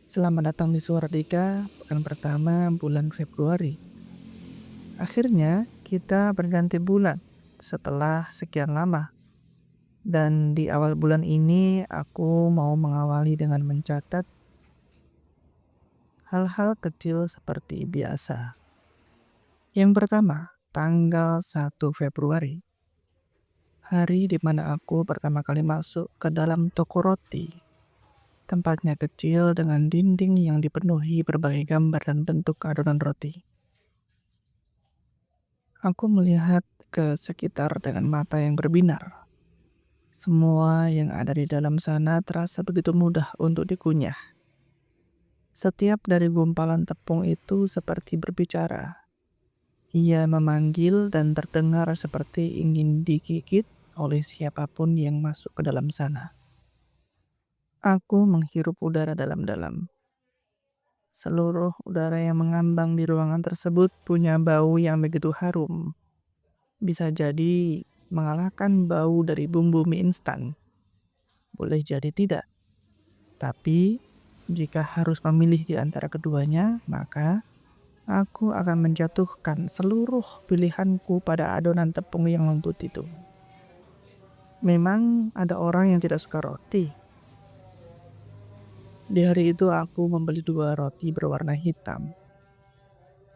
Selamat datang di Suardika, pekan pertama bulan Februari. Akhirnya kita berganti bulan setelah sekian lama. Dan di awal bulan ini aku mau mengawali dengan mencatat hal-hal kecil seperti biasa. Yang pertama, tanggal 1 Februari. Hari di mana aku pertama kali masuk ke dalam toko roti. Tempatnya kecil dengan dinding yang dipenuhi berbagai gambar dan bentuk adonan roti. Aku melihat ke sekitar dengan mata yang berbinar. Semua yang ada di dalam sana terasa begitu mudah untuk dikunyah. Setiap dari gumpalan tepung itu seperti berbicara. Ia memanggil dan terdengar seperti ingin digigit oleh siapapun yang masuk ke dalam sana. Aku menghirup udara dalam-dalam. Seluruh udara yang mengambang di ruangan tersebut punya bau yang begitu harum. Bisa jadi mengalahkan bau dari bumbu mie instan. Boleh jadi tidak. Tapi, jika harus memilih di antara keduanya, maka aku akan menjatuhkan seluruh pilihanku pada adonan tepung yang lembut itu. Memang ada orang yang tidak suka roti. Di hari itu aku membeli 2 roti berwarna hitam.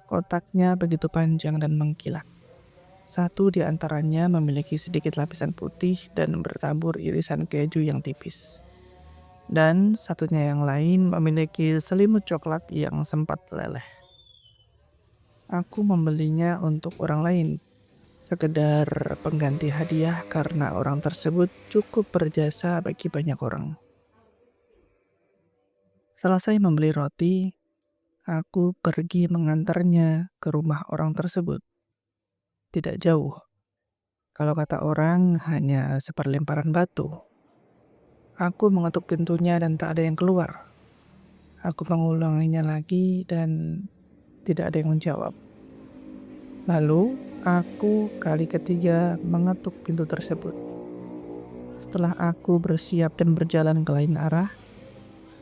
Kotaknya begitu panjang dan mengkilat. Satu di antaranya memiliki sedikit lapisan putih dan bertabur irisan keju yang tipis. Dan satunya yang lain memiliki selimut coklat yang sempat meleleh. Aku membelinya untuk orang lain, sekedar pengganti hadiah karena orang tersebut cukup berjasa bagi banyak orang. Selesai membeli roti, aku pergi mengantarnya ke rumah orang tersebut. Tidak jauh, kalau kata orang hanya seperlemparan batu. Aku mengetuk pintunya dan tak ada yang keluar. Aku mengulanginya lagi dan tidak ada yang menjawab. Lalu, aku kali ketiga mengetuk pintu tersebut. Setelah aku bersiap dan berjalan ke lain arah,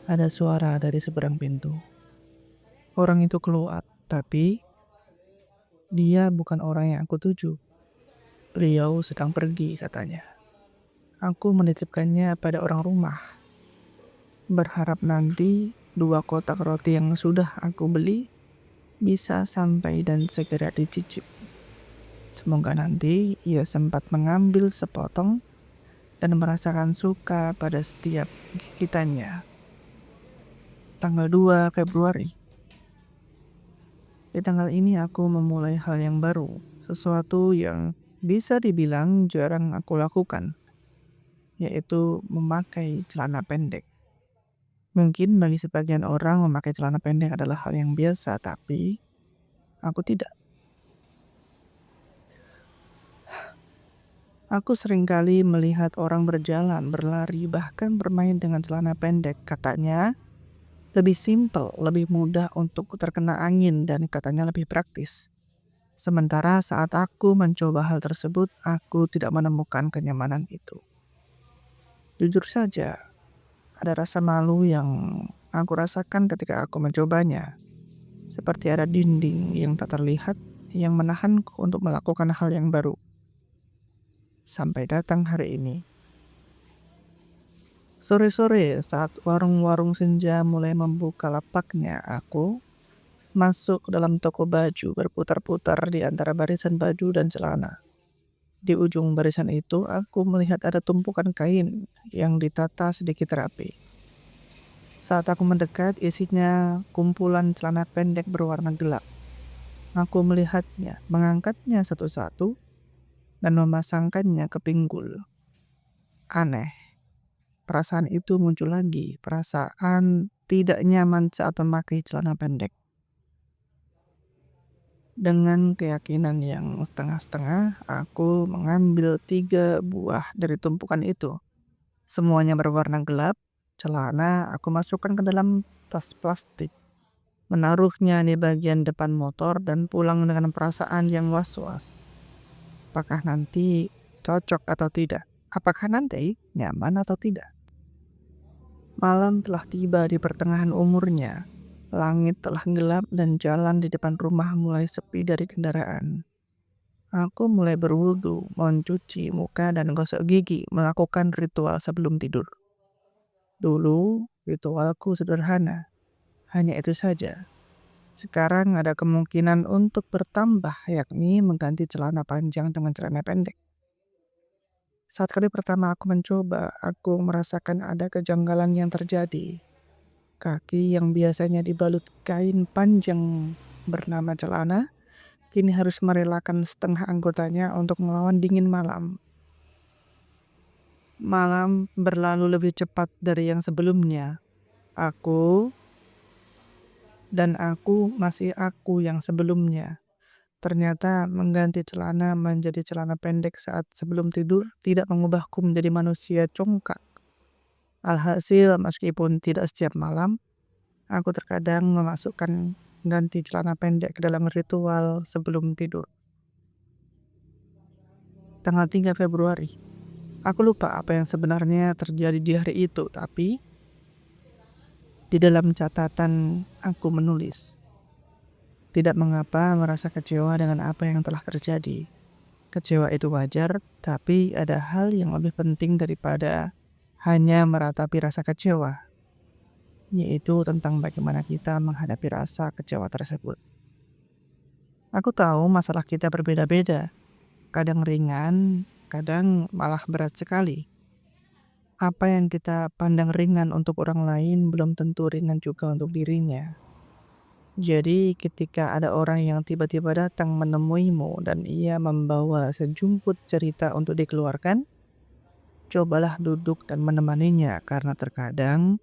ada suara dari seberang pintu. Orang itu keluar, tapi dia bukan orang yang aku tuju. Beliau sedang pergi, katanya. Aku menitipkannya pada orang rumah, berharap nanti 2 kotak roti yang sudah aku beli bisa sampai dan segera dicicip. Semoga nanti ia sempat mengambil sepotong dan merasakan suka pada setiap gigitannya. Tanggal 2 Februari. Di tanggal ini aku memulai hal yang baru, sesuatu yang bisa dibilang jarang aku lakukan, yaitu memakai celana pendek. Mungkin bagi sebagian orang memakai celana pendek adalah hal yang biasa, tapi aku tidak. Aku seringkali melihat orang berjalan, berlari, bahkan bermain dengan celana pendek. Katanya lebih simpel, lebih mudah untuk terkena angin, dan katanya lebih praktis. Sementara saat aku mencoba hal tersebut, aku tidak menemukan kenyamanan itu. Jujur saja, ada rasa malu yang aku rasakan ketika aku mencobanya. Seperti ada dinding yang tak terlihat yang menahanku untuk melakukan hal yang baru. Sampai datang hari ini. Sore-sore saat warung-warung senja mulai membuka lapaknya, aku masuk ke dalam toko baju berputar-putar di antara barisan baju dan celana. Di ujung barisan itu, aku melihat ada tumpukan kain yang ditata sedikit rapi. Saat aku mendekat, isinya kumpulan celana pendek berwarna gelap. Aku melihatnya, mengangkatnya satu-satu, dan memasangkannya ke pinggul. Aneh, perasaan itu muncul lagi, perasaan tidak nyaman saat memakai celana pendek. Dengan keyakinan yang setengah-setengah, aku mengambil 3 buah dari tumpukan itu. Semuanya berwarna gelap. Celana aku masukkan ke dalam tas plastik, menaruhnya di bagian depan motor dan pulang dengan perasaan yang was-was. Apakah nanti cocok atau tidak? Apakah nanti nyaman atau tidak? Malam telah tiba di pertengahan umurnya. Langit telah gelap dan jalan di depan rumah mulai sepi dari kendaraan. Aku mulai berwudu, mencuci muka dan gosok gigi, melakukan ritual sebelum tidur. Dulu, ritualku sederhana, hanya itu saja. Sekarang ada kemungkinan untuk bertambah, yakni mengganti celana panjang dengan celana pendek. Saat kali pertama aku mencoba, aku merasakan ada kejanggalan yang terjadi. Kaki yang biasanya dibalut kain panjang bernama celana, kini harus merelakan setengah anggotanya untuk melawan dingin malam. Malam berlalu lebih cepat dari yang sebelumnya. Aku aku masih aku yang sebelumnya. Ternyata mengganti celana menjadi celana pendek saat sebelum tidur tidak mengubahku menjadi manusia congkak. Alhasil, meskipun tidak setiap malam, aku terkadang memasukkan ganti celana pendek ke dalam ritual sebelum tidur. Tanggal 3 Februari. Aku lupa apa yang sebenarnya terjadi di hari itu, tapi di dalam catatan aku menulis. Tidak mengapa merasa kecewa dengan apa yang telah terjadi. Kecewa itu wajar, tapi ada hal yang lebih penting daripada hanya meratapi rasa kecewa, yaitu tentang bagaimana kita menghadapi rasa kecewa tersebut. Aku tahu masalah kita berbeda-beda, kadang ringan, kadang malah berat sekali. Apa yang kita pandang ringan untuk orang lain belum tentu ringan juga untuk dirinya. Jadi ketika ada orang yang tiba-tiba datang menemuimu dan ia membawa sejumput cerita untuk dikeluarkan, cobalah duduk dan menemaninya karena terkadang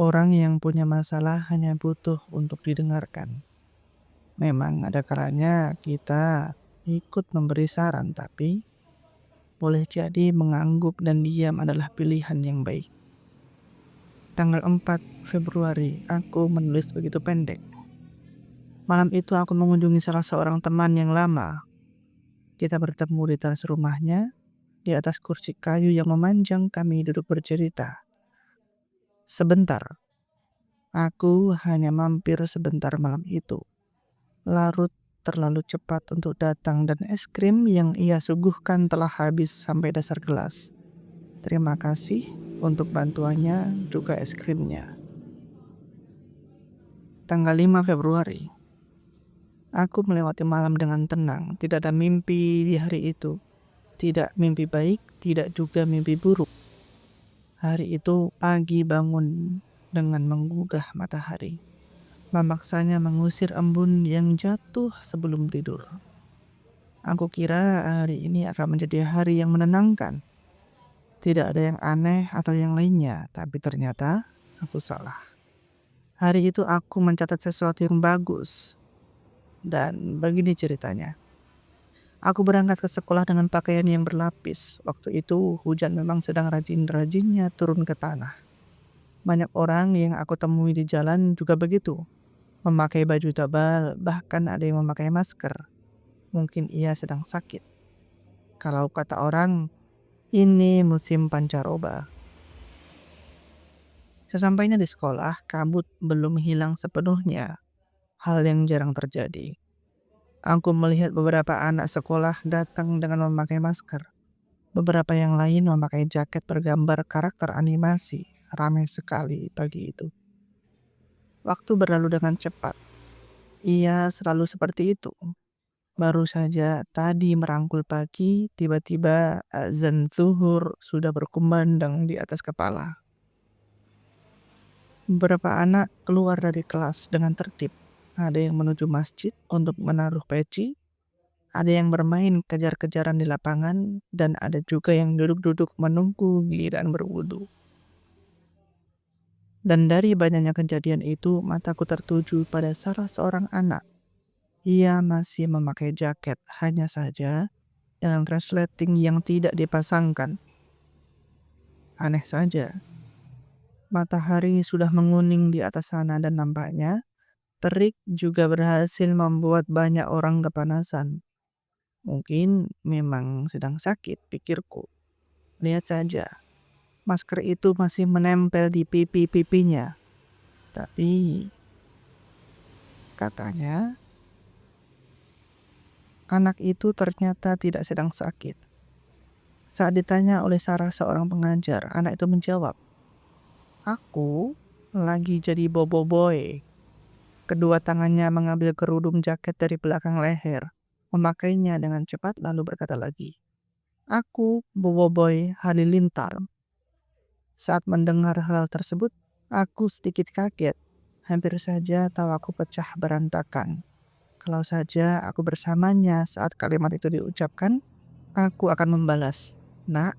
orang yang punya masalah hanya butuh untuk didengarkan. Memang ada kalanya kita ikut memberi saran, tapi boleh jadi mengangguk dan diam adalah pilihan yang baik. Tanggal 4 Februari, aku menulis begitu pendek. Malam itu aku mengunjungi salah seorang teman yang lama. Kita bertemu di teras rumahnya, di atas kursi kayu yang memanjang kami duduk bercerita. Sebentar, aku hanya mampir sebentar malam itu. Larut terlalu cepat untuk datang dan es krim yang ia suguhkan telah habis sampai dasar gelas. Terima kasih untuk bantuannya juga es krimnya. Tanggal 5 Februari. Aku melewati malam dengan tenang, tidak ada mimpi di hari itu. Tidak mimpi baik, tidak juga mimpi buruk. Hari itu pagi bangun dengan menggugah matahari. Memaksanya mengusir embun yang jatuh sebelum tidur. Aku kira hari ini akan menjadi hari yang menenangkan. Tidak ada yang aneh atau yang lainnya, tapi ternyata aku salah. Hari itu aku mencatat sesuatu yang bagus. Dan begini ceritanya. Aku berangkat ke sekolah dengan pakaian yang berlapis. Waktu itu hujan memang sedang rajin-rajinnya turun ke tanah. Banyak orang yang aku temui di jalan juga begitu. Memakai baju tebal, bahkan ada yang memakai masker. Mungkin ia sedang sakit. Kalau kata orang, ini musim pancaroba. Sesampainya di sekolah, kabut belum hilang sepenuhnya. Hal yang jarang terjadi. Aku melihat beberapa anak sekolah datang dengan memakai masker. Beberapa yang lain memakai jaket bergambar karakter animasi. Ramai sekali pagi itu. Waktu berlalu dengan cepat. Ia selalu seperti itu. Baru saja tadi merangkul pagi, tiba-tiba azan zuhur sudah berkumandang di atas kepala. Beberapa anak keluar dari kelas dengan tertib. Ada yang menuju masjid untuk menaruh peci, ada yang bermain kejar-kejaran di lapangan, dan ada juga yang duduk-duduk menunggu giliran berwudu. Dan dari banyaknya kejadian itu, mataku tertuju pada salah seorang anak. Ia masih memakai jaket, hanya saja dengan resleting yang tidak dipasangkan. Aneh saja. Matahari sudah menguning di atas sana dan nampaknya terik juga berhasil membuat banyak orang kepanasan. Mungkin memang sedang sakit, pikirku. Lihat saja, Masker itu masih menempel di pipi-pipinya. Tapi katanya anak itu ternyata tidak sedang sakit. Saat ditanya oleh Sarah seorang pengajar, anak itu menjawab, "Aku lagi jadi bobo boy." Kedua tangannya mengambil kerudung jaket dari belakang leher, memakainya dengan cepat lalu berkata lagi, "Aku bobo boy halilintar." Saat mendengar hal tersebut, aku sedikit kaget. Hampir saja tawaku pecah berantakan. Kalau saja aku bersamanya saat kalimat itu diucapkan, aku akan membalas, "Nak,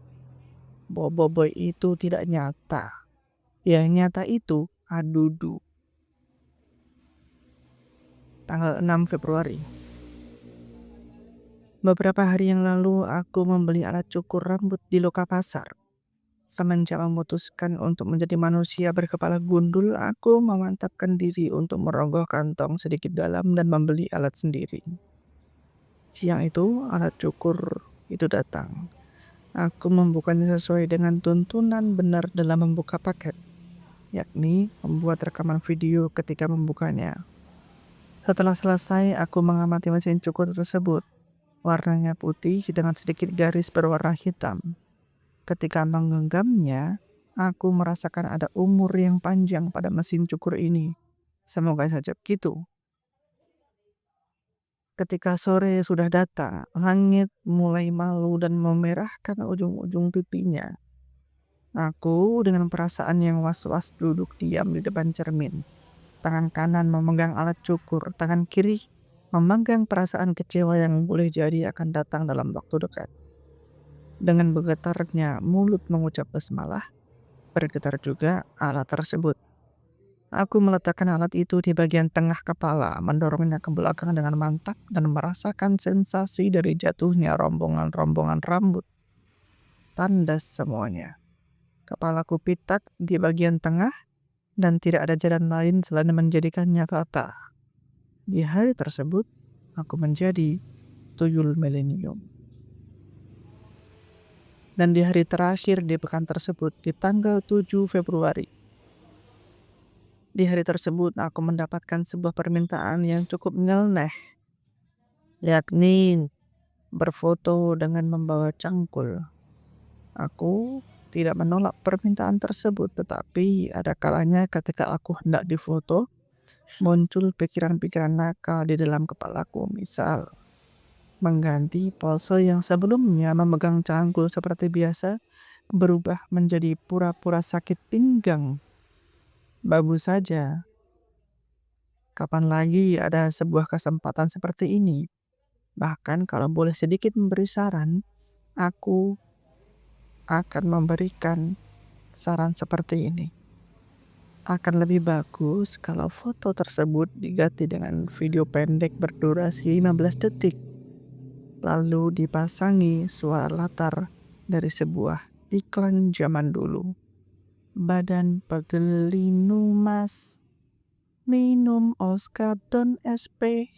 bobo boy itu tidak nyata. Yang nyata itu adudu." Tanggal 6 Februari. Beberapa hari yang lalu aku membeli alat cukur rambut di Loka Pasar. Semenjak memutuskan untuk menjadi manusia berkepala gundul, aku memantapkan diri untuk merogoh kantong sedikit dalam dan membeli alat sendiri. Siang itu, alat cukur itu datang. Aku membukanya sesuai dengan tuntunan benar dalam membuka paket, yakni membuat rekaman video ketika membukanya. Setelah selesai, aku mengamati mesin cukur tersebut. Warnanya putih dengan sedikit garis berwarna hitam. Ketika menggenggamnya, aku merasakan ada umur yang panjang pada mesin cukur ini. Semoga saja begitu. Ketika sore sudah datang, langit mulai malu dan memerahkan ujung-ujung pipinya. Aku dengan perasaan yang was-was duduk diam di depan cermin. Tangan kanan memegang alat cukur, tangan kiri memegang perasaan kecewa yang boleh jadi akan datang dalam waktu dekat. Dengan bergetarnya mulut mengucap basmalah, bergetar juga alat tersebut. Aku meletakkan alat itu di bagian tengah kepala, mendorongnya ke belakang dengan mantap dan merasakan sensasi dari jatuhnya rombongan-rombongan rambut. Tandas semuanya. Kepalaku pitak di bagian tengah dan tidak ada jalan lain selain menjadikannya rata. Di hari tersebut, aku menjadi tuyul milenium. Dan di hari terakhir di pekan tersebut, di tanggal 7 Februari, di hari tersebut aku mendapatkan sebuah permintaan yang cukup nyeleneh, yakni berfoto dengan membawa cangkul. Aku tidak menolak permintaan tersebut, tetapi ada kalanya ketika aku hendak difoto, muncul pikiran-pikiran nakal di dalam kepalaku. Misal, mengganti pose yang sebelumnya memegang cangkul seperti biasa, berubah menjadi pura-pura sakit pinggang. Bagus saja. Kapan lagi ada sebuah kesempatan seperti ini? Bahkan kalau boleh sedikit memberi saran, aku akan memberikan saran seperti ini. Akan lebih bagus kalau foto tersebut diganti dengan video pendek berdurasi 15 detik. Lalu dipasangi suara latar dari sebuah iklan zaman dulu. Badan pegelinumas, minum Oscar dan SP.